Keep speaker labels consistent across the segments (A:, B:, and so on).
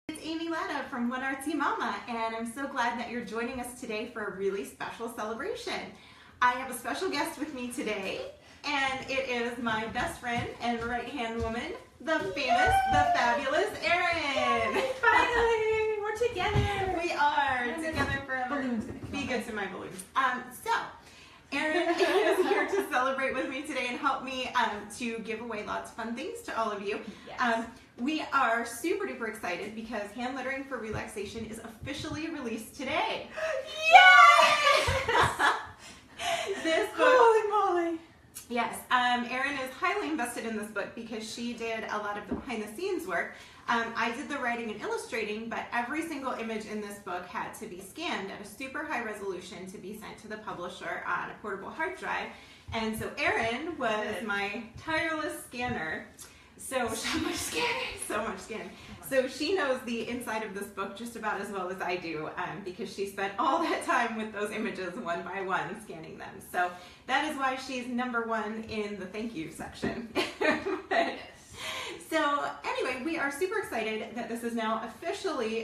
A: It's Amy from One Artsy Mama, and I'm so glad that you're joining us today for a really special celebration. I have a special guest with me today, and it is my best friend and right-hand woman, the famous, the fabulous Erin.
B: Yay, finally, we're together.
A: We are together forever. Be good to my balloons. So, Erin is here to celebrate with me today and help me to give away lots of fun things to all of you.
B: Yes.
A: We are super duper excited because Hand Lettering for Relaxation is officially released today.
B: Yes!
A: This book,
B: Holy moly!
A: yes, Erin is highly invested in this book because she did a lot of the behind the scenes work. I did the writing and illustrating, but every single image in this book had to be scanned at a super high resolution to be sent to the publisher on a portable hard drive. And so Erin was my tireless scanner. So much scanning. So she knows the inside of this book just about as well as I do, because she spent all that time with those images one by one scanning them. So that is why she's #1 in the thank you section. So anyway, we are super excited that this is now officially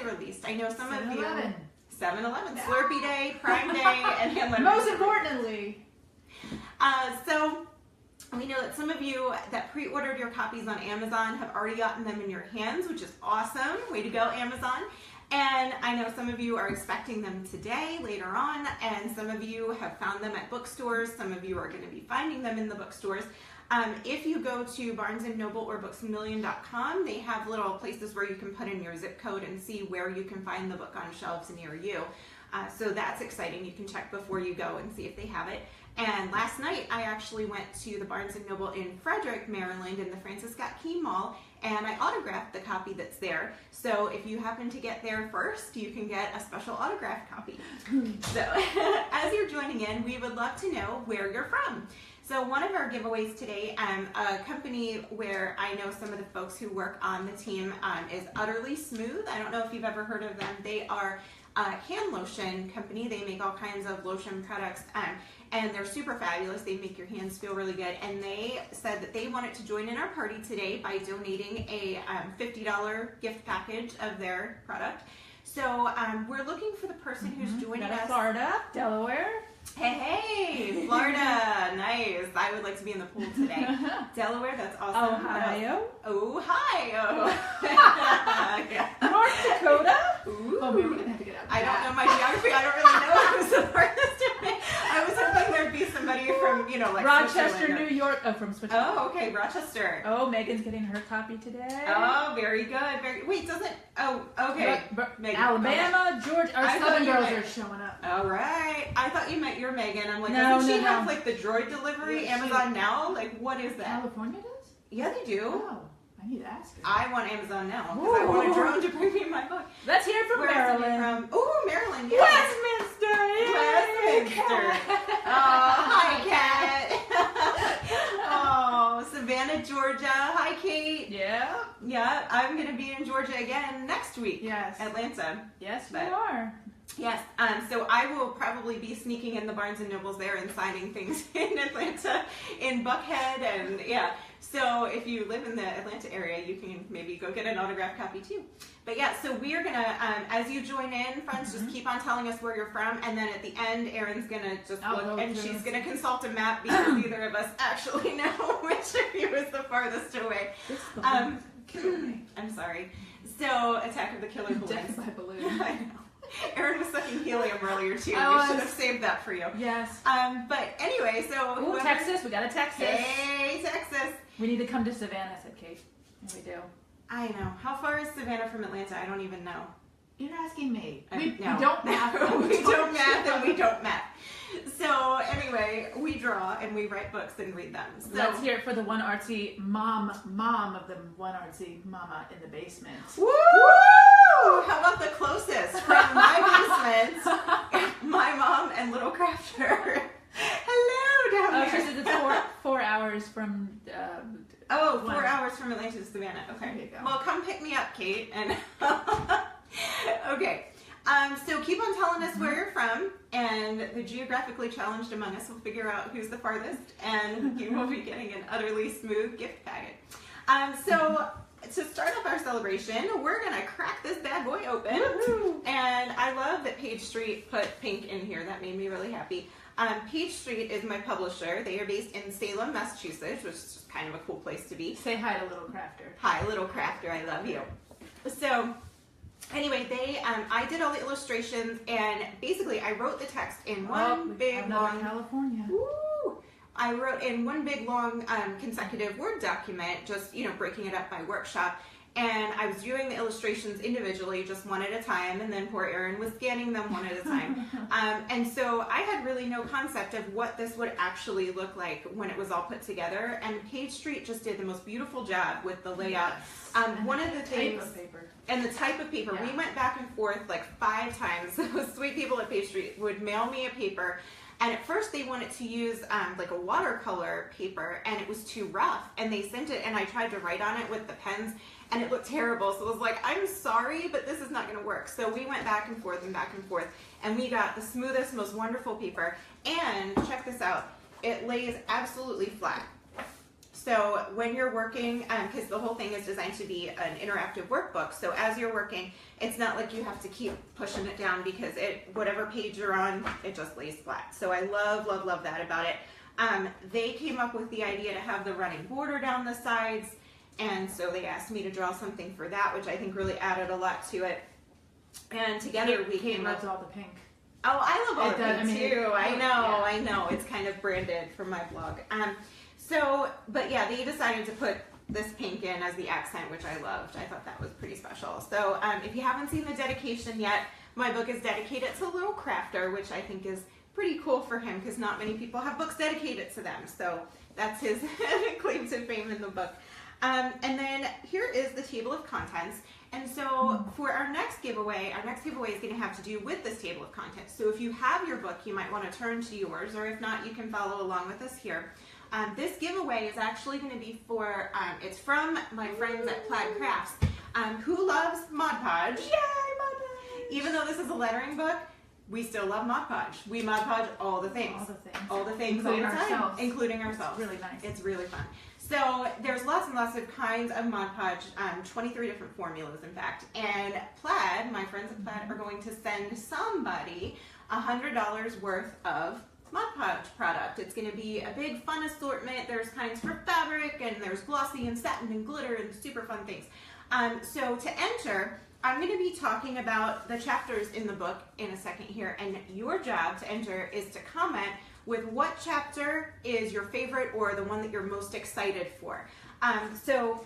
A: released. I know some of you 7-Eleven, Slurpee Day, Prime Day, and Hand Lettering.
B: Most importantly.
A: So we know that some of you that pre-ordered your copies on Amazon have already gotten them in your hands, which is awesome. Way to go, Amazon. And I know some of you are expecting them today, later on, and some of you have found them at bookstores. Some of you are going to be finding them in the bookstores. If you go to Barnes & Noble or BooksAMillion.com, they have little places where you can put in your zip code and see where you can find the book on shelves near you. So that's exciting. You can check before you go and see if they have it. And last night, I actually went to the Barnes & Noble in Frederick, Maryland, in the Francis Scott Key Mall, and I autographed the copy that's there. So if you happen to get there first, you can get a special autographed copy. So as you're joining in, we would love to know where you're from. So one of our giveaways today, a company where I know some of the folks who work on the team is Utterly Smooth. I don't know if you've ever heard of them. They are a hand lotion company. They make all kinds of lotion products, and they're super fabulous. They make your hands feel really good, and they said that they wanted to join in our party today by donating a $50 gift package of their product. So we're looking for the person who's joining us.
B: Florida, Delaware.
A: Hey, Florida, nice. I would like to be in the pool today. Delaware, that's awesome.
B: Ohio.
A: Ohio. Yeah.
B: North Dakota.
A: Ooh.
B: Oh, maybe we're gonna have to get out.
A: I don't know my geography. I don't really know who's the farthest away. I was hoping there'd be somebody from, like
B: Rochester, New York. Oh, from Switzerland.
A: Oh, okay, Rochester.
B: Oh, Megan's getting her copy today.
A: Oh, very good. Wait, doesn't? Oh, okay.
B: Megan. Alabama, Georgia. Our Southern girls are showing up.
A: All right. I thought you meant your Megan. I'm like,
B: no,
A: doesn't she have like the droid delivery?
B: Yeah,
A: Amazon Now? Like, what is that?
B: California does?
A: Yeah, they do.
B: Oh, I need to ask her.
A: I want Amazon Now because I want a drone to bring me my book.
B: Let's hear from Maryland.
A: Oh, Maryland, yeah.
B: Westminster.
A: Westminster. Oh, hi, Kat. Oh, Savannah, Georgia. Hi, Kate.
B: Yeah.
A: Yeah, I'm going to be in Georgia again next week.
B: Yes.
A: Atlanta.
B: Yes, you are.
A: Yes, so I will probably be sneaking in the Barnes & Nobles there and signing things in Atlanta, in Buckhead, and yeah. So if you live in the Atlanta area, you can maybe go get an autographed copy too. But yeah, so we are gonna, as you join in, friends, just keep on telling us where you're from, and then at the end, Erin's gonna just look, and she's gonna consult a map because neither of us actually know which of you is the farthest away. I'm sorry. So, Attack of the Killer Balloons.
B: Death by balloon.
A: I know. Erin was sucking helium earlier too. We should have saved that for you.
B: Yes.
A: But anyway, so
B: ooh, Texas, we got a Texas.
A: Hey, Texas.
B: We need to come to Savannah, said Kate. And we do.
A: I know. How far is Savannah from Atlanta? I don't even know.
B: You're asking me.
A: We
B: don't math.
A: We don't math and we don't math. So anyway, we draw and we write books and read them. So
B: let's hear it for the One Artsy mom of the One Artsy Mama in the basement.
A: Woo! How about the closest from my basement? My mom and little crafter. Hello, down there.
B: She says it's 4 hours from.
A: 4 hours from Atlanta to Savannah. Okay.
B: There you go.
A: Well, come pick me up, Kate. And okay. So keep on telling us where you're from, and the geographically challenged among us will figure out who's the farthest, and you will be getting an Utterly Smooth gift packet. So to start off our celebration, we're gonna crack this bad boy open.
B: Woo-hoo.
A: And I love that Page Street put pink in here. That made me really happy. Page Street is my publisher. They are based in Salem, Massachusetts, which is just kind of a cool place to be.
B: Say hi to Little Crafter.
A: Hi, Little Crafter, I love you. So anyway, I did all the illustrations, and basically I wrote the text in one big long
B: California.
A: Woo! I wrote in one big long consecutive Word document, just breaking it up by workshop. And I was doing the illustrations individually, just one at a time, and then poor Erin was scanning them one at a time. And so I had really no concept of what this would actually look like when it was all put together. And Page Street just did the most beautiful job with the layout. One of the things, and the type of paper, we went back and forth like 5 times. Those sweet people at Page Street would mail me a paper. And at first they wanted to use like a watercolor paper, and it was too rough. And they sent it, and I tried to write on it with the pens, and it looked terrible. So I was like, I'm sorry, but this is not gonna work. So we went back and forth, and we got the smoothest, most wonderful paper. And check this out, it lays absolutely flat. So when you're working, because the whole thing is designed to be an interactive workbook, so as you're working, it's not like you have to keep pushing it down, because whatever page you're on, it just lays flat. So I love, love, love that about it. They came up with the idea to have the running border down the sides, and so they asked me to draw something for that, which I think really added a lot to it. And together we came up.
B: all the pink.
A: Oh, I love all the pink too. I know,
B: yeah.
A: I know. It's kind of branded for my blog. But yeah, they decided to put this pink in as the accent, which I loved. I thought that was pretty special. So if you haven't seen the dedication yet, my book is dedicated to Little Crafter, which I think is pretty cool for him, because not many people have books dedicated to them. So that's his claim to fame in the book. And then here is the table of contents. And so for our next giveaway is going to have to do with this table of contents. So if you have your book, you might want to turn to yours, or if not, you can follow along with us here. This giveaway is actually going to be for, it's from my friends at Plaid Crafts, who loves Mod Podge. Yay, Mod Podge! Even though this is a lettering book, we still love Mod Podge. We Mod Podge all the things. All the things all the time. Including ourselves.
B: It's really nice.
A: It's really fun. So there's lots and lots of kinds of Mod Podge, 23 different formulas in fact. And Plaid, my friends at Plaid, are going to send somebody $100 worth of Mod Podge product. It's going to be a big fun assortment. There's kinds for fabric, and there's glossy and satin and glitter and super fun things. So to enter, I'm going to be talking about the chapters in the book in a second here, and your job to enter is to comment with what chapter is your favorite or the one that you're most excited for. So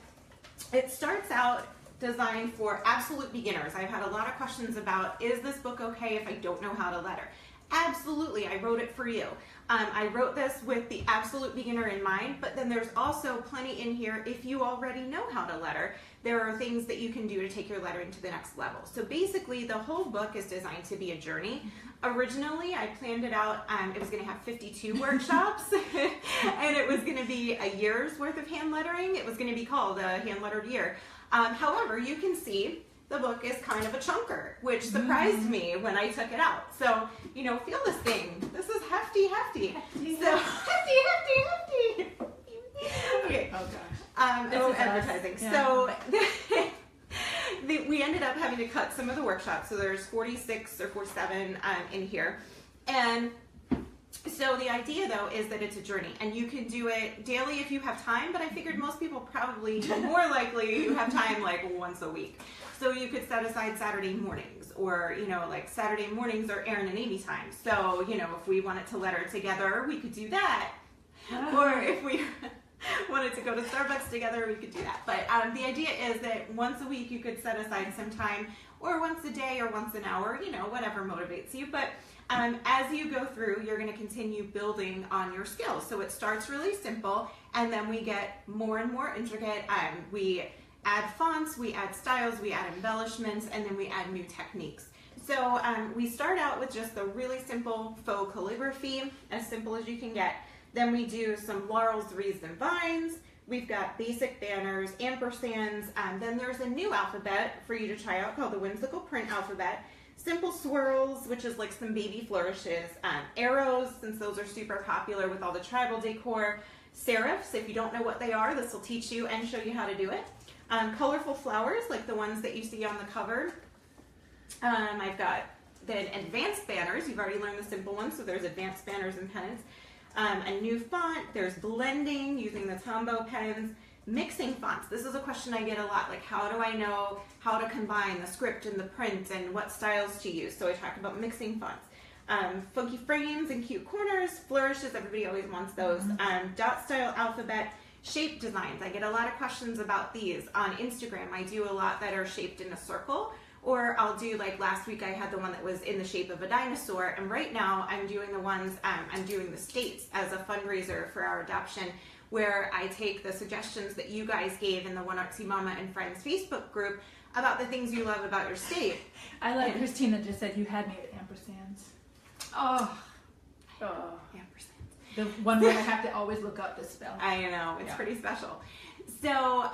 A: it starts out designed for absolute beginners. I've had a lot of questions about, is this book okay if I don't know how to letter? Absolutely, I wrote it for you. I wrote this with the absolute beginner in mind, but then there's also plenty in here if you already know how to letter. There are things that you can do to take your lettering to the next level. So basically, the whole book is designed to be a journey. Originally, I planned it out, it was going to have 52 workshops, and it was going to be a year's worth of hand lettering. It was going to be called a hand lettered year. However, you can see the book is kind of a chunker, which surprised me when I took it out. So, feel this thing. This is hefty. So, hefty. Okay.
B: Oh gosh.
A: Advertising.
B: Yeah.
A: So, we ended up having to cut some of the workshops. So there's 46 or 47 in here. And so the idea, though, is that it's a journey, and you can do it daily if you have time, but I figured most people probably more likely you have time like once a week. So you could set aside Saturday mornings, or, like Saturday mornings are Erin and Amy time. So, if we wanted to letter together, we could do that. Or if we wanted to go to Starbucks together, we could do that. But the idea is that once a week you could set aside some time, or once a day, or once an hour, whatever motivates you. But as you go through, you're going to continue building on your skills. So it starts really simple, and then we get more and more intricate. We add fonts, we add styles, we add embellishments, and then we add new techniques. So we start out with just the really simple faux calligraphy, as simple as you can get. Then we do some laurels, wreaths, and vines. We've got basic banners, ampersands, then there's a new alphabet for you to try out called the Whimsical Print Alphabet. Simple swirls, which is like some baby flourishes. Arrows, since those are super popular with all the tribal decor. Serifs, if you don't know what they are, this will teach you and show you how to do it. Colorful flowers, like the ones that you see on the cover. I've got then advanced banners. You've already learned the simple ones, so there's advanced banners and pennants. A new font. There's blending using the Tombow pens. Mixing fonts. This is a question I get a lot. Like, how do I know how to combine the script and the print and what styles to use? So I talked about mixing fonts. Funky frames and cute corners. Flourishes. Everybody always wants those. Dot style alphabet. Shape designs. I get a lot of questions about these on Instagram. I do a lot that are shaped in a circle. Or I'll do, like last week I had the one that was in the shape of a dinosaur, and right now I'm doing the ones, I'm doing the states as a fundraiser for our adoption, where I take the suggestions that you guys gave in the One Artsy Mama and Friends Facebook group about the things you love about your state.
B: I like Christina just said you had me at ampersands. Oh.
A: Ampersands.
B: The one where I have to always look up the spell.
A: I know, it's pretty special. So,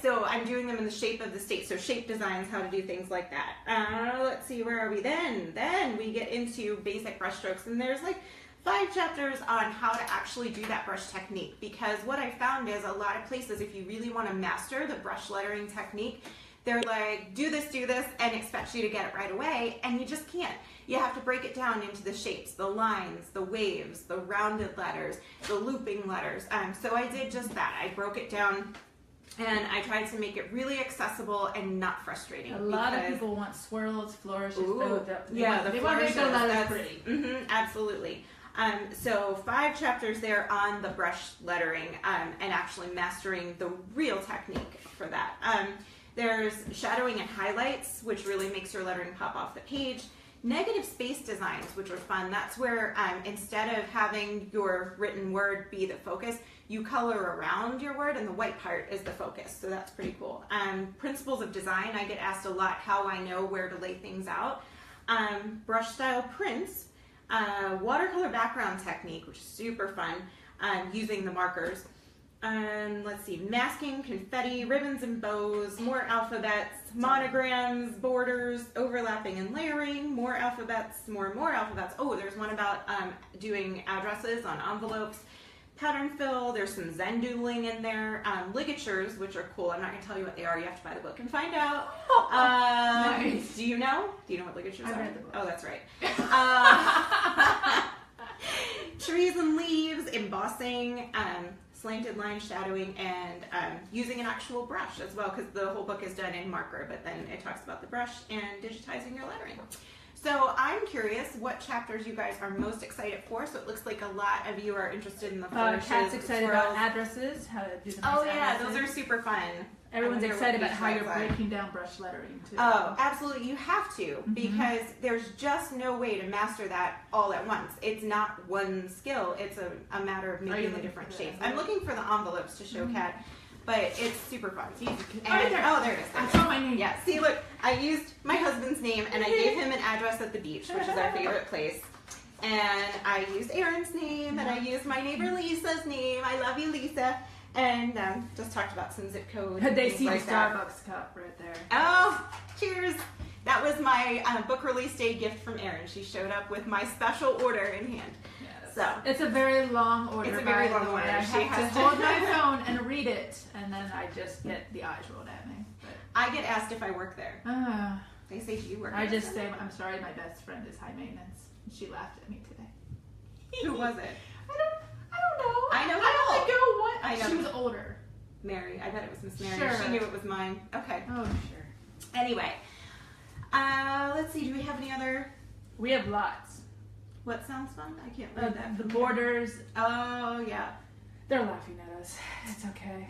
A: so I'm doing them in the shape of the state. So shape designs, how to do things like that. Let's see, where are we then? Then we get into basic brush strokes, and there's like 5 chapters on how to actually do that brush technique. Because what I found is a lot of places, if you really want to master the brush lettering technique, they're like, do this, and expect you to get it right away, and you just can't. You have to break it down into the shapes, the lines, the waves, the rounded letters, the looping letters. So I did just that. I broke it down, and I tried to make it really accessible and not frustrating.
B: A lot of people want swirls, flourishes.
A: They want to make the letters pretty. Absolutely. So 5 chapters there on the brush lettering and actually mastering the real technique for that. There's shadowing and highlights, which really makes your lettering pop off the page. Negative space designs, which are fun. That's where instead of having your written word be the focus, you color around your word and the white part is the focus. So that's pretty cool. Principles of design. I get asked a lot how I know where to lay things out. Brush style prints. Watercolor background technique, which is super fun, using the markers. Let's see, masking, confetti, ribbons and bows, more alphabets, monograms, borders, overlapping and layering, more alphabets, more alphabets. Oh, there's one about doing addresses on envelopes, pattern fill, there's some Zen doodling in there, ligatures, which are cool. I'm not going to tell you what they are. You have to buy the book and find out.
B: Nice.
A: Do you know? Do you know what ligatures are?
B: I read the book.
A: Oh, that's right. Trees and leaves, embossing, slanted line shadowing, and using an actual brush as well, because the whole book is done in marker, but then it talks about the brush and digitizing your lettering. So I'm curious what chapters you guys are most excited for. So it looks like a lot of you are interested in the flourishes.
B: Kat's excited about addresses, how to do the nice addresses.
A: Those are super fun.
B: Everyone's excited about how you're breaking down brush lettering too.
A: Oh, absolutely. You have to, because there's just no way to master that all at once. It's not one skill. It's a matter of making the different shapes. I'm looking for the envelopes to show Kat, but it's super fun. And, there it is.
B: I saw my name.
A: Yeah, see, look, I used my husband's name, and I gave him an address at the beach, which is our favorite place. And I used Erin's name, and I used my neighbor Lisa's name. I love you, Lisa. And just talked about some zip code.
B: They see
A: like
B: the Starbucks cup right there.
A: Oh, cheers. That was my book release day gift from Erin. She showed up with my special order in hand.
B: Yes.
A: So
B: it's a very long order.
A: It's a very long order.
B: I have to hold my phone and read it, and then I just get the eyes rolled at me. But
A: I get asked if I work there. They say, do you work there?
B: I just say, I'm sorry, my best friend is high maintenance. She laughed at me today.
A: Who was it?
B: I don't know.
A: I know.
B: I don't know what.
A: I know.
B: She was older.
A: Mary. I bet it was Miss Mary.
B: Sure.
A: She knew it was mine. Okay.
B: Oh, sure.
A: Anyway, let's see. Do we have any other?
B: We have lots.
A: What sounds fun? I can't read that.
B: The borders.
A: Oh, yeah.
B: They're laughing at us. It's okay.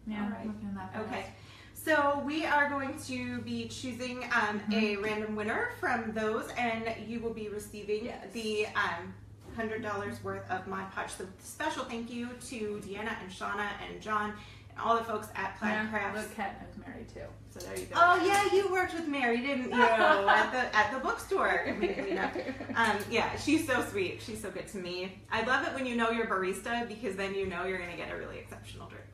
B: Yeah.
A: All right.
B: We can laugh at us.
A: Okay. So we are going to be choosing a random winner from those, and you will be receiving the $100 worth of Mod Podge. So special thank you to Deanna and Shauna and John and all the folks at Plaid Crafts.
B: Look, Kat knows Mary too. So there you go.
A: Oh yeah, you worked with Mary, didn't you? at the bookstore. Yeah, she's so sweet. She's so good to me. I love it when you know your barista, because then you know you're gonna get a really exceptional drink.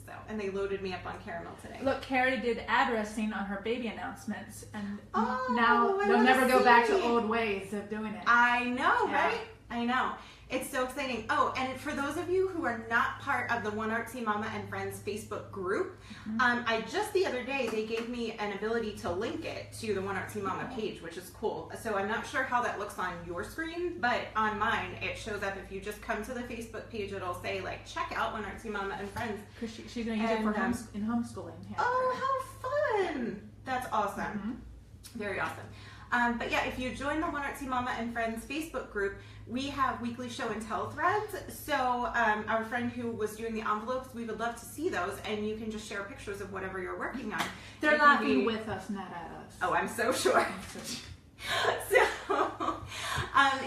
A: So, and they loaded me up on caramel today.
B: Look, Carrie did addressing on her baby announcements, and
A: Oh,
B: now
A: I
B: they'll
A: wanna
B: never go back to
A: see.
B: old ways of doing it.
A: I know,
B: Yeah.
A: right? I know. It's so exciting. Oh, and for those of you who are not part of the One Artsy Mama and Friends Facebook group, I just the other day, they gave me an ability to link it to the One Artsy Mama page, which is cool. So I'm not sure how that looks on your screen, but on mine, it shows up. If you just come to the Facebook page, it'll say like, check out One Artsy Mama and Friends.
B: Because she's going to use it for in homeschooling.
A: Oh, how fun. That's awesome. Very awesome. But yeah, if you join the One Artsy Mama and Friends Facebook group, we have weekly show and tell threads. So our friend who was doing the envelopes, we would love to see those, and you can just share pictures of whatever you're working on.
B: They're laughing with us, not at us.
A: Oh, I'm so sure. So,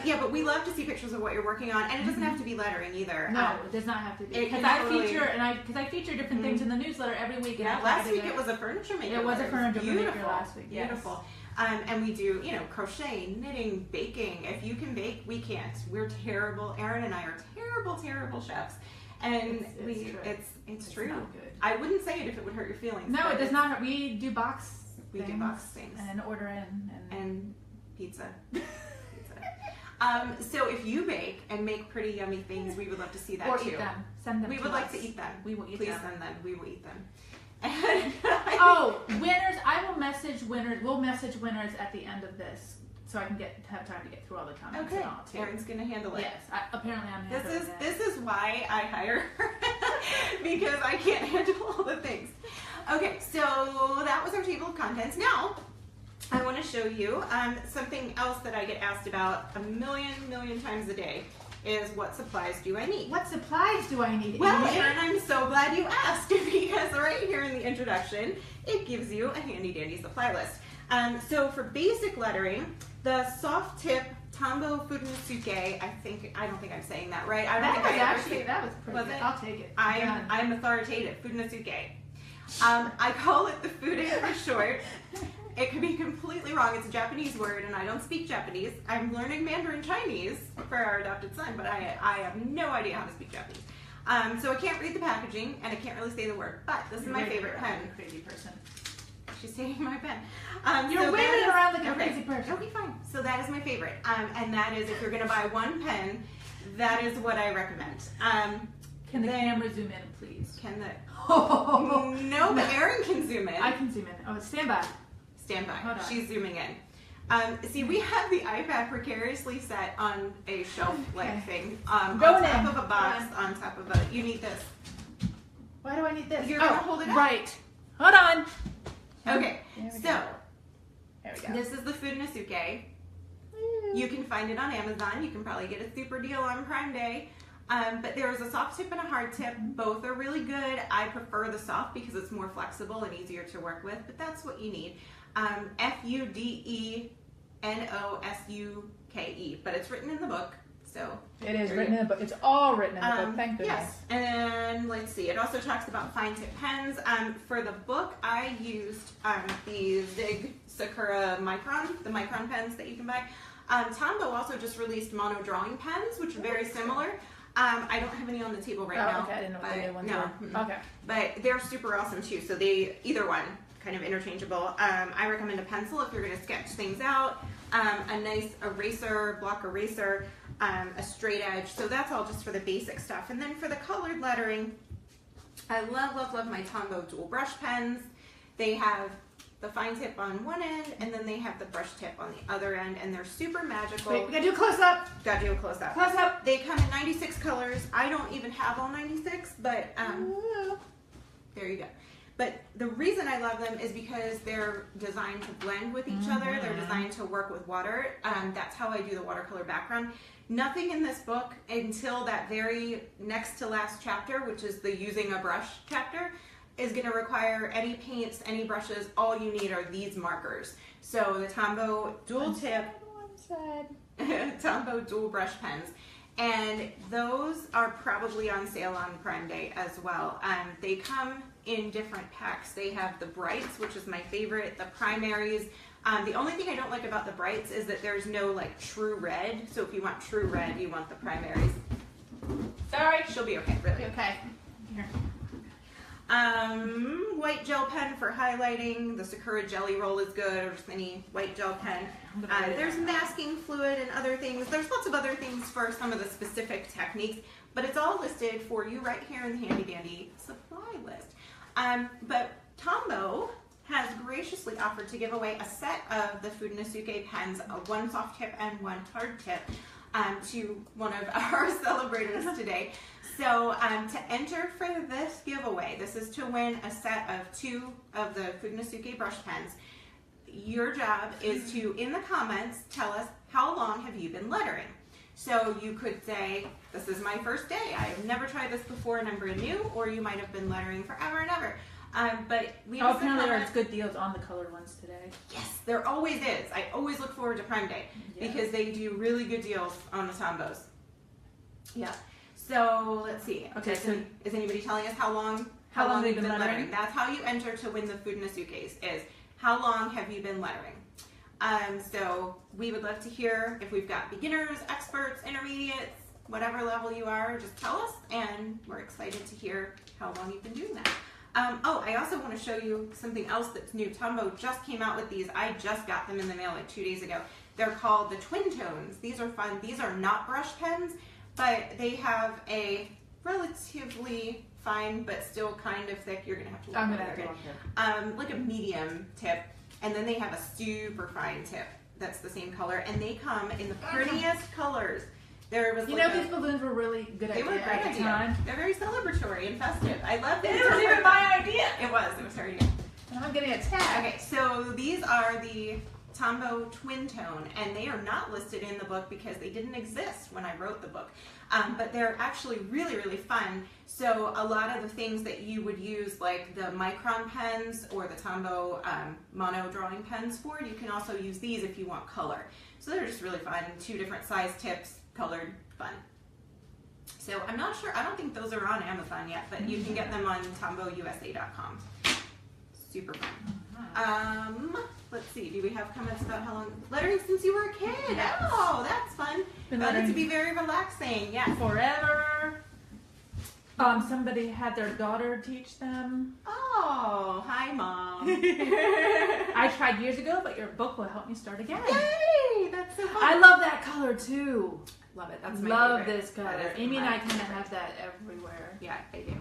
A: yeah, but we love to see pictures of what you're working on, and it doesn't have to be lettering either.
B: No, it does not have to be. Because I feature different things in the newsletter every week.
A: Yeah, last week it was a furniture maker.
B: It was a furniture maker last week.
A: Beautiful. And we do, crochet, knitting, baking. If you can bake, we can't. We're terrible. Erin and I are terrible chefs. And it's true.
B: Not good.
A: I wouldn't say it if it would hurt your feelings.
B: No, it does not. We do box.
A: We do box things
B: and order in
A: and pizza. So if you bake and make pretty yummy things, we would love to see that too.
B: Eat them. Send them.
A: We would like to eat them.
B: We will eat
A: them. Please send them. We will eat them.
B: Winners! I will message winners. We'll message winners at the end of this, so I can have time to get through all the comments and all too.
A: Erin's gonna handle it.
B: Yes, apparently I'm handling it.
A: This is why I hire her because I can't handle all the things. Okay, so that was our table of contents. Now I want to show you something else that I get asked about a million times a day. Is what supplies do I need?
B: What supplies do I need?
A: Well, Erin, I'm so glad you asked because right here in the introduction, it gives you a handy dandy supply list. So for basic lettering, the soft tip Tombow Furunosuke, I don't think I'm saying that right.
B: That was pretty good. I'll take it.
A: I'm authoritative. Furunosuke. I call it the fude for short. It could be completely wrong. It's a Japanese word, and I don't speak Japanese. I'm learning Mandarin Chinese for our adopted son, but I have no idea how to speak Japanese. So I can't read the packaging, and I can't really say the word, but this is my favorite pen.
B: Crazy person.
A: She's taking my pen.
B: You're waving around like a crazy person.
A: Okay, fine. So that is my favorite, and that is if you're going to buy one pen, that is what I recommend.
B: Can the camera zoom in, please?
A: No, but Erin can zoom in.
B: I can zoom in. Oh, stand by.
A: Stand by. She's zooming in. See, we have the iPad precariously set on a shelf-like thing. On top of a box, on top of a... You need this.
B: Why do I need this?
A: You're going to hold it up.
B: Right. Hold on.
A: Okay, so
B: there we go.
A: This is the Furunosuke. You can find it on Amazon. You can probably get a super deal on Prime Day. But there is a soft tip and a hard tip. Both are really good. I prefer the soft because it's more flexible and easier to work with, but that's what you need. Fudenosuke, but it's written in the book. So
B: it is written in the book. It's all written in the book. Thank goodness.
A: Yes. And let's see. It also talks about fine tip pens. For the book, I used the Zig Sakura Micron, the Micron pens that you can buy. Tombow also just released mono drawing pens, which are very similar. I don't have any on the table right now.
B: Okay, I didn't know what the new ones were. Okay.
A: But they're super awesome too. So either one, kind of interchangeable. I recommend a pencil if you're going to sketch things out. A nice eraser, block eraser, a straight edge. So that's all just for the basic stuff. And then for the colored lettering, I love my Tombow dual brush pens. They have the fine tip on one end, and then they have the brush tip on the other end, and they're super magical.
B: Wait, we gotta do a close-up.
A: Gotta do a close-up.
B: Close-up.
A: They come in 96 colors. I don't even have all 96, but there you go. But the reason I love them is because they're designed to blend with each other. They're designed to work with water. That's how I do the watercolor background. Nothing in this book until that very next to last chapter, which is the using a brush chapter, is going to require any paints, any brushes. All you need are these markers. So the Tombow dual tip, Tombow dual brush pens. And those are probably on sale on Prime Day as well. They come in different packs. They have the brights, which is my favorite, the primaries. The only thing I don't like about the brights is that there's no like true red. So if you want true red, you want the primaries.
B: Sorry.
A: She'll be okay, really.
B: Okay. Here.
A: White gel pen for highlighting. The Sakura Jelly Roll is good, or just any white gel pen. There's masking fluid and other things. There's lots of other things for some of the specific techniques, but it's all listed for you right here in the handy dandy supply list. But Tombow has graciously offered to give away a set of the Food Nasuke pens, one soft tip and one hard tip, to one of our celebrators today. So to enter for this giveaway, this is to win a set of 2 of the Food Nasuke brush pens. Your job is to, in the comments, tell us how long have you been lettering. So you could say, this is my first day, I have never tried this before and I'm brand new, or you might have been lettering forever and ever. But leave us a
B: apparently
A: comment.
B: there's good deals on the colored ones today.
A: Yes, there always is. I always look forward to Prime Day because they do really good deals on the Tombows. Yeah. So let's see.
B: Okay, so
A: is anybody telling us how long they've been lettering? That's how you enter to win the Food Nasukes, is how long have you been lettering? So we would love to hear if we've got beginners, experts, intermediates, whatever level you are, just tell us, and we're excited to hear how long you've been doing that. I also want to show you something else that's new. Tombow just came out with these. I just got them in the mail like 2 days ago. They're called the Twin Tones. These are fun. These are not brush pens, but they have a relatively fine but still kind of thick, you're going to have to look at it, like a medium tip. And then they have a super fine tip that's the same color. And they come in the prettiest colors. There was
B: these balloons were really good
A: They were a great idea. They're very celebratory and festive. I love them.
B: It was even my idea.
A: It was her idea.
B: And I'm getting a tag.
A: Okay, so these are the Tombow Twin Tone, and they are not listed in the book because they didn't exist when I wrote the book. But they're actually really, really fun. So a lot of the things that you would use, like the Micron pens or the Tombow mono drawing pens for, you can also use these if you want color. So they're just really fun. 2 different size tips, colored, fun. So I'm not sure, I don't think those are on Amazon yet, but you can get them on tombowusa.com. Super fun. Let's see, do we have comments about how long lettering since you were a kid?
B: Yes.
A: Oh, that's fun. Found it to be very relaxing. Yeah.
B: Forever. Somebody had their daughter teach them.
A: Oh, hi, Mom.
B: I tried years ago, but your book will help me start again.
A: Yay! That's so fun.
B: I love that color too.
A: Love it. That's my
B: love
A: favorite.
B: this color. Amy and I kind of have that everywhere.
A: Yeah, I do.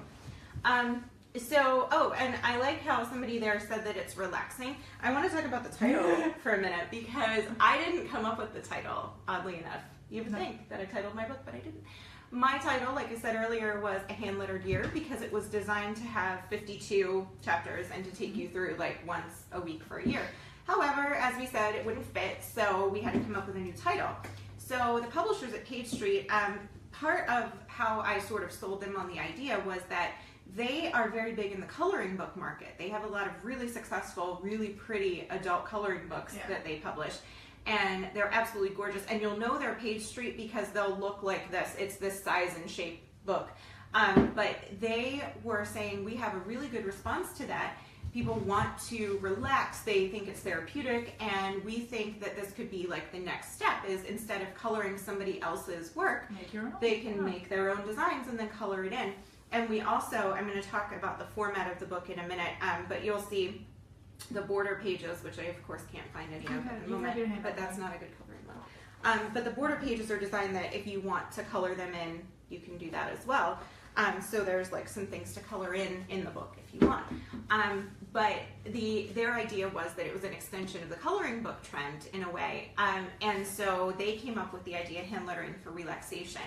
A: And I like how somebody there said that it's relaxing. I want to talk about the title for a minute because I didn't come up with the title, oddly enough. You would think that I titled my book, but I didn't. My title, like I said earlier, was A Hand-Lettered Year because it was designed to have 52 chapters and to take you through like once a week for a year. However, as we said, it wouldn't fit, so we had to come up with a new title. So the publishers at Page Street, part of how I sort of sold them on the idea was that they are very big in the coloring book market. They have a lot of really successful, really pretty adult coloring books that they publish. And they're absolutely gorgeous. And you'll know they're Page Street because they'll look like this. It's this size and shape book. But they were saying we have a really good response to that. People want to relax. They think it's therapeutic. And we think that this could be like the next step is instead of coloring somebody else's work,
B: Make your own.
A: they can make their own designs and then color it in. And we also, I'm going to talk about the format of the book in a minute, but you'll see the border pages, which I of course can't find any of at the moment, but that's not a good coloring one. But the border pages are designed that if you want to color them in, you can do that as well. So there's like some things to color in the book if you want. But their idea was that it was an extension of the coloring book trend in a way. And so they came up with the idea of hand lettering for relaxation.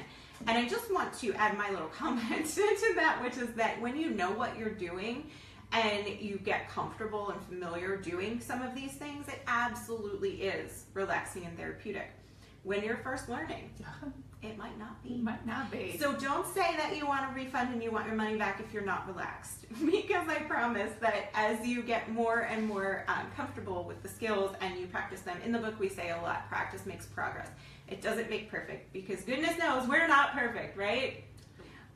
A: And I just want to add my little comment to that, which is that when you know what you're doing and you get comfortable and familiar doing some of these things, it absolutely is relaxing and therapeutic. When you're first learning, it might not be.
B: It might not be.
A: So don't say that you want a refund and you want your money back if you're not relaxed. Because I promise that as you get more and more comfortable with the skills and you practice them, in the book we say a lot, practice makes progress. It doesn't make perfect because goodness knows we're not perfect, right?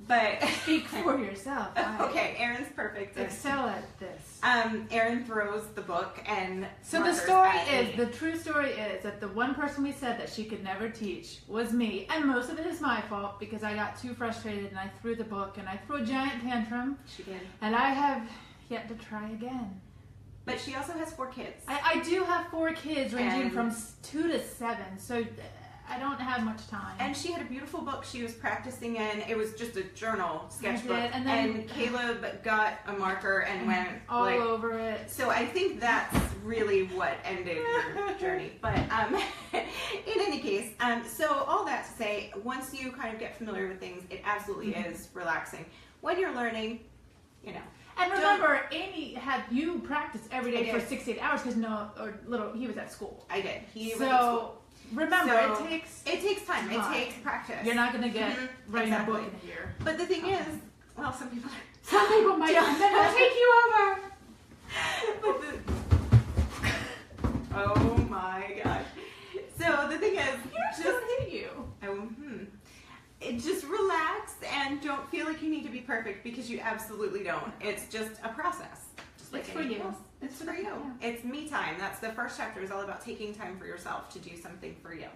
A: But
B: Speak for yourself.
A: Okay, Erin's perfect.
B: Excel at this.
A: Erin throws the book and
B: so the story is, the true story is that the one person we said that she could never teach was me, and most of it is my fault because I got too frustrated and I threw the book and I threw a giant tantrum.
A: She did.
B: And I have yet to try again.
A: But she also has 4 kids.
B: I do have 4 kids ranging from 2 to 7, so I don't have much time.
A: And she had a beautiful book she was practicing in. It was just a journal sketchbook.
B: I did, and then
A: Caleb got a marker and went
B: all over it.
A: So I think that's really what ended your journey. But in any case, so all that to say, once you kind of get familiar with things, it absolutely is relaxing. When you're learning, you know.
B: And remember, Amy had you practice every day for 68 hours because he was at school.
A: I did. He was
B: at school. Remember, it takes time. It takes practice. You're not going to get writing a book in a year.
A: But the thing is, well, some people
B: might, and then they'll take you over.
A: Oh my gosh. So the thing is,
B: just hit you.
A: Just relax and don't feel like you need to be perfect because you absolutely don't. It's just a process.
B: It's for you.
A: It's for you. Yeah. It's me time. That's the first chapter is all about taking time for yourself to do something for you.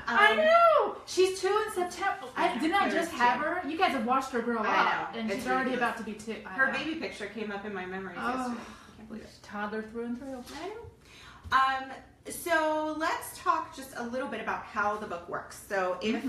B: I know. She's 2 in September. Didn't I just have her? You guys have watched her grow up, and she's already about to be 2.
A: Her baby picture came up in my memories yesterday. I can't believe it.
B: Toddler through and through.
A: I know. So let's talk just a little bit about how the book works. So if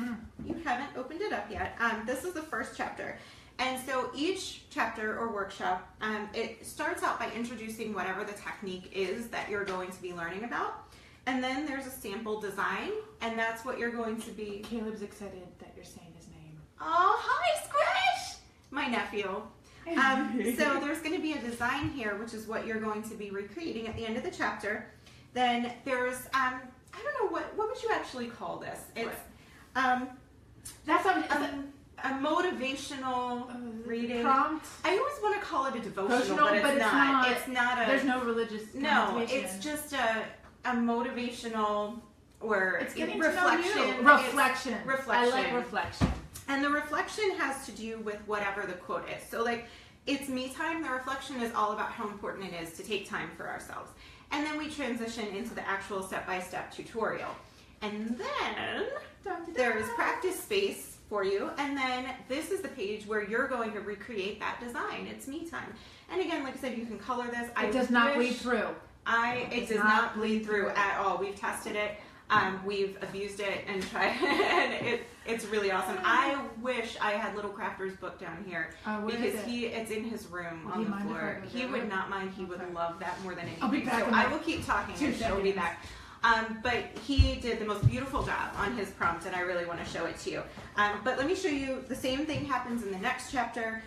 A: you haven't opened it up yet, this is the first chapter. And so each chapter or workshop, it starts out by introducing whatever the technique is that you're going to be learning about. And then there's a sample design, and that's what you're going to be...
B: Caleb's excited that you're saying his name.
A: Oh, hi, Squish! My nephew. So there's going to be a design here, which is what you're going to be recreating at the end of the chapter. Then there's, I don't know, what would you actually call this? It's
B: that's
A: a motivational reading
B: prompt.
A: I always want to call it a devotional, but it's not. It's not a.
B: There's no religious.
A: No, it's just a motivational or
B: it's getting
A: reflection.
B: To know you. Reflection.
A: Reflection.
B: I like reflection.
A: And the reflection has to do with whatever the quote is. So like, it's me time. The reflection is all about how important it is to take time for ourselves. And then we transition into the actual step-by-step tutorial. And then there's practice space for you. And then this is the page where you're going to recreate that design. It's me time. And again, like I said, you can color this.
B: It does not bleed through.
A: It does not bleed through at all. We've tested it. We've abused it and tried, and it's really awesome. I wish I had Little Crafter's book down here because it's in his room on the floor. He would not mind. He would love that more than anything.
B: I'll be back.
A: So I will keep talking and she'll be back. But he did the most beautiful job on his prompt, and I really want to show it to you. But let me show you. The same thing happens in the next chapter.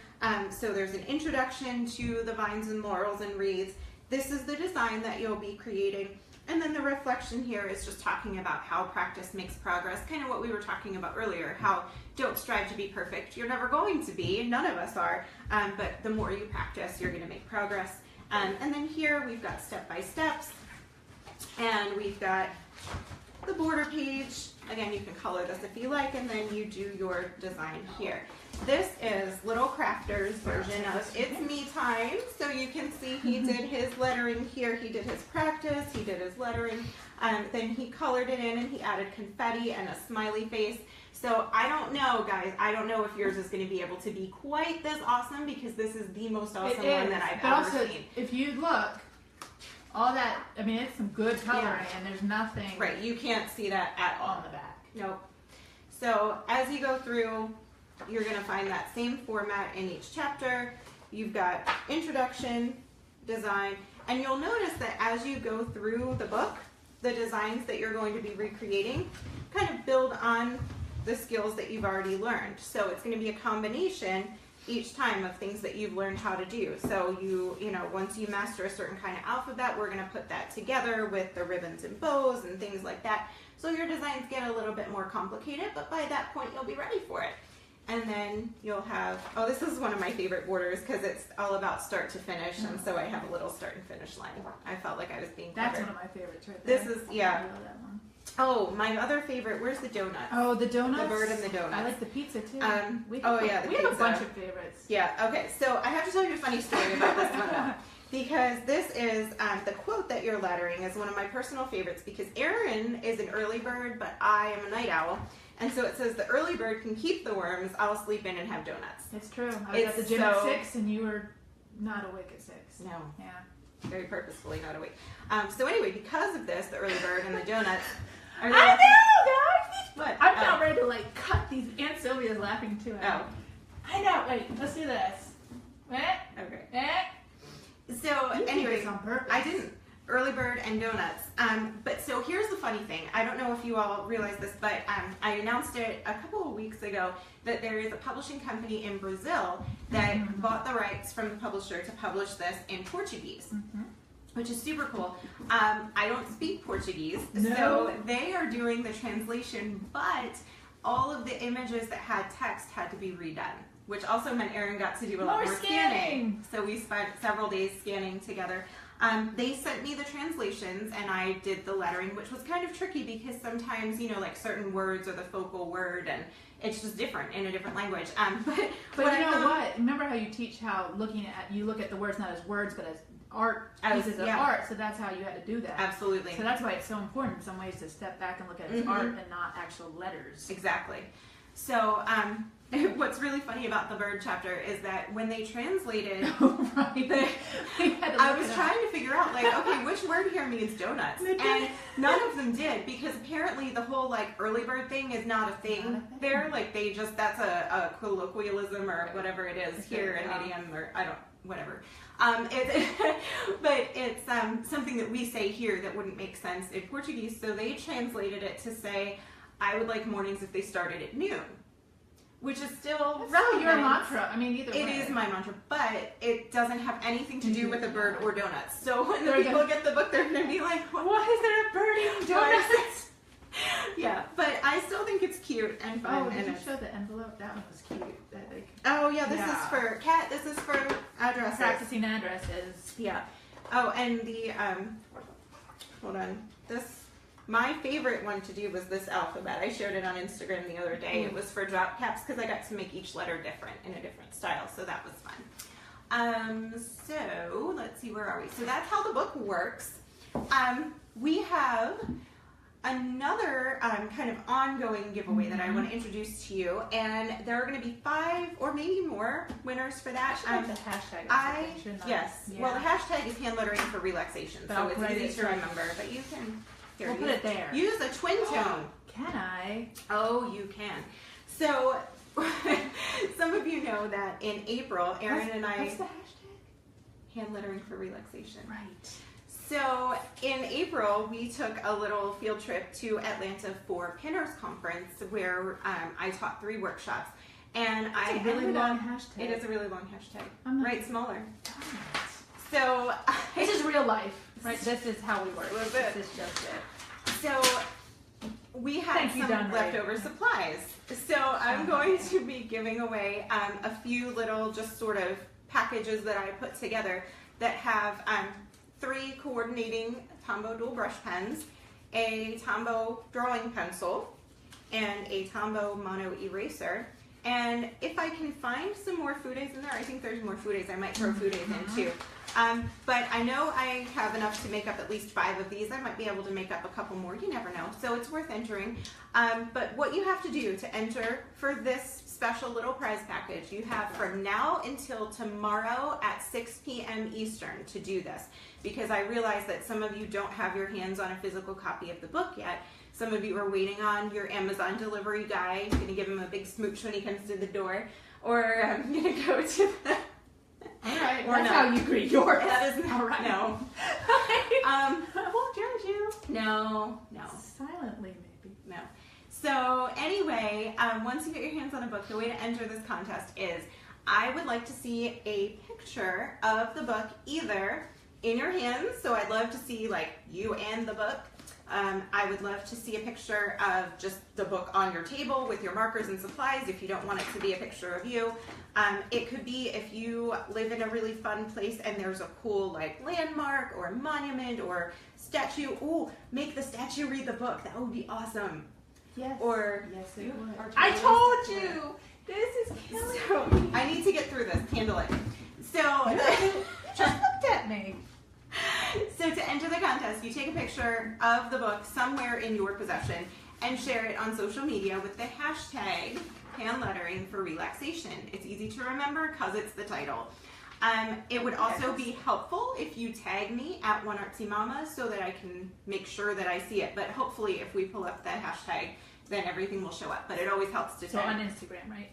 A: So there's an introduction to the vines and laurels and wreaths. This is the design that you'll be creating. And then the reflection here is just talking about how practice makes progress, kind of what we were talking about earlier, how don't strive to be perfect. You're never going to be, none of us are, but the more you practice, you're going to make progress. And then here we've got step-by-steps, and we've got the border page. Again, you can color this if you like, and then you do your design here. This is Little Crafter's version of It's Me Time. So you can see he did his lettering here. He did his practice. He did his lettering. Then he colored it in and he added confetti and a smiley face. So I don't know, guys. I don't know if yours is going to be able to be quite this awesome because this is the most awesome one that I've ever seen.
B: If you look, all that, I mean, it's some good coloring and there's nothing.
A: Right. You can't see that at all.
B: On the back.
A: Nope. So as you go through, you're going to find that same format in each chapter. You've got introduction, design, and you'll notice that as you go through the book, the designs that you're going to be recreating kind of build on the skills that you've already learned. So it's going to be a combination each time of things that you've learned how to do. So you know, once you master a certain kind of alphabet, we're going to put that together with the ribbons and bows and things like that. So your designs get a little bit more complicated, but by that point you'll be ready for it. And then you'll have, oh, this is one of my favorite borders because it's all about start to finish, and so I have a little start and finish line. I felt like I was being clever.
B: That's one of my favorites right there.
A: This is, yeah.
B: I love that one.
A: Oh, my other favorite. Where's the donut?
B: Oh, the donuts.
A: The bird and the donuts.
B: I like the pizza too.
A: We have
B: a bunch of favorites.
A: Yeah. Okay. So I have to tell you a funny story about this one though, because this is the quote that you're lettering is one of my personal favorites because Erin is an early bird, but I am a night owl. And so it says the early bird can keep the worms. I'll sleep in and have donuts.
B: It's true. I was at the gym at 6 and you were not awake at 6.
A: No.
B: Yeah.
A: Very purposefully not awake. So anyway, because of this, the early bird and the donuts.
B: I know, guys.
A: What?
B: I'm not ready to like cut these. Aunt Sylvia's laughing too.
A: Oh.
B: I know. Wait, let's do this.
A: Okay. So anyway,
B: on purpose.
A: I didn't. Early bird and donuts. But so here's the funny thing. I don't know if you all realize this, but I announced it a couple of weeks ago that there is a publishing company in Brazil that bought the rights from the publisher to publish this in Portuguese, which is super cool. I don't speak Portuguese, so they are doing the translation, but all of the images that had text had to be redone, which also meant Erin got to do a lot more scanning. So we spent several days scanning together. They sent me the translations and I did the lettering, which was kind of tricky because sometimes, you know, like certain words are the focal word and it's just different in a different language. But
B: you know what? Remember how you teach how you look at the words not as words but as art, pieces of art, so that's how you had to do that.
A: Absolutely.
B: So that's why it's so important in some ways to step back and look at it as art and not actual letters.
A: Exactly. So what's really funny about the bird chapter is that when they translated, I was trying to figure out, like, okay, which word here means donuts? And none of them did, because apparently the whole, like, early bird thing is not a thing there. Like, they just, that's a colloquialism or whatever it is here, an idiom, or whatever. But it's something that we say here that wouldn't make sense in Portuguese, so they translated it to say, I would like mornings if they started at noon. Which is still relevant.
B: Your mantra. I mean, either way.
A: It is my mantra, but it doesn't have anything to do with a bird or donuts. So when the people get the book, they're going to be like, why is there a bird eating donuts? Yeah, but I still think it's cute and fun.
B: Oh, did you show the envelope? That one was cute.
A: Oh, yeah, this is for Kat. This is for addresses.
B: Practicing addresses.
A: Yeah. Oh, and the, hold on. My favorite one to do was this alphabet. I showed it on Instagram the other day. It was for drop caps because I got to make each letter different in a different style, so that was fun. So let's see, where are we? So that's how the book works. We have another kind of ongoing giveaway that I want to introduce to you, and there are going to be 5 or maybe more winners for that.
B: The hashtag.
A: Yes. Yeah. Well, the hashtag is hand lettering for relaxation, so it's easy to remember. But you can.
B: We'll put it there.
A: Use a twin tone.
B: Can I?
A: Oh, you can. So, some of you know that in April, Erin and I...
B: What's the hashtag?
A: Hand lettering for relaxation.
B: Right.
A: So, in April, we took a little field trip to Atlanta for Pinners Conference where I taught 3 workshops. And
B: That's a really long hashtag.
A: It is a really long hashtag. Write smaller.
B: So, this is real life. Right, this is how we work. This is just it.
A: So we had some leftover supplies. So I'm going to be giving away a few little just sort of packages that I put together that have 3 coordinating Tombow dual brush pens, a Tombow drawing pencil, and a Tombow mono eraser. And if I can find some more food aids in there, I think there's more food aids. I might throw food aids in too. But I know I have enough to make up at least 5 of these. I might be able to make up a couple more. You never know. So it's worth entering. But what you have to do to enter for this special little prize package, you have from now until tomorrow at 6 p.m. Eastern to do this. Because I realize that some of you don't have your hands on a physical copy of the book yet. Some of you are waiting on your Amazon delivery guy. You're going to give him a big smooch when he comes to the door. Or I'm going to go to the...
B: All right, that's how you greet yours.
A: That is all right. No.
B: I won't judge you.
A: No.
B: Silently, maybe.
A: No. So anyway, once you get your hands on a book, the way to enter this contest is I would like to see a picture of the book either in your hands, so I'd love to see like you and the book, I would love to see a picture of just the book on your table with your markers and supplies if you don't want it to be a picture of you. It could be if you live in a really fun place and there's a cool like landmark or monument or statue. Ooh, make the statue read the book. That would be awesome.
B: Yes.
A: Or
B: yes, it would.
A: I told you. This is killing me. I need to get through this. Handle it. So
B: just looked at me.
A: So to enter the contest, you take a picture of the book somewhere in your possession and share it on social media with the hashtag hand lettering for relaxation. It's easy to remember because it's the title. It would also be helpful if you tag me at One Artsy Mama so that I can make sure that I see it. But hopefully if we pull up that hashtag, then everything will show up. But it always helps to tag.
B: So on Instagram, right?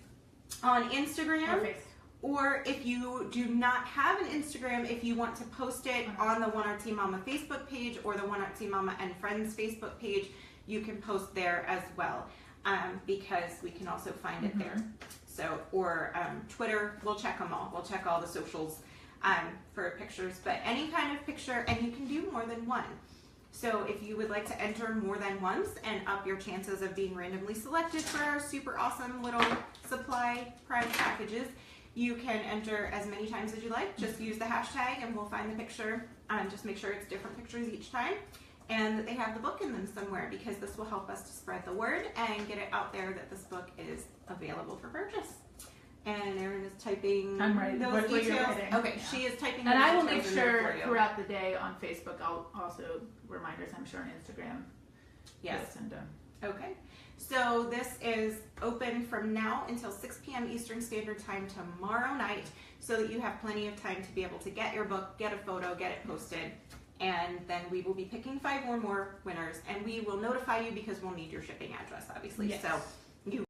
A: On Instagram.
B: Or Facebook.
A: Or if you do not have an Instagram, if you want to post it on the One Artsy Mama Facebook page or the One Artsy Mama and Friends Facebook page, you can post there as well, because we can also find it there. So, or Twitter, we'll check them all. We'll check all the socials for pictures, but any kind of picture, and you can do more than one. So if you would like to enter more than once and up your chances of being randomly selected for our super awesome little supply prize packages, you can enter as many times as you like. Just use the hashtag and we'll find the picture. Just make sure it's different pictures each time and that they have the book in them somewhere, because this will help us to spread the word and get it out there that this book is available for purchase. And Erin is typing those details. Okay, yeah. She is typing
B: and
A: those
B: I will make
A: details
B: sure throughout the day on Facebook, I'll also reminders, I'm sure, on Instagram.
A: Yes.
B: And,
A: okay. So this is open from now until 6 p.m. Eastern Standard Time tomorrow night, so that you have plenty of time to be able to get your book, get a photo, get it posted, and then we will be picking 5 or more winners, and we will notify you because we'll need your shipping address, obviously.
B: Yes.
A: So you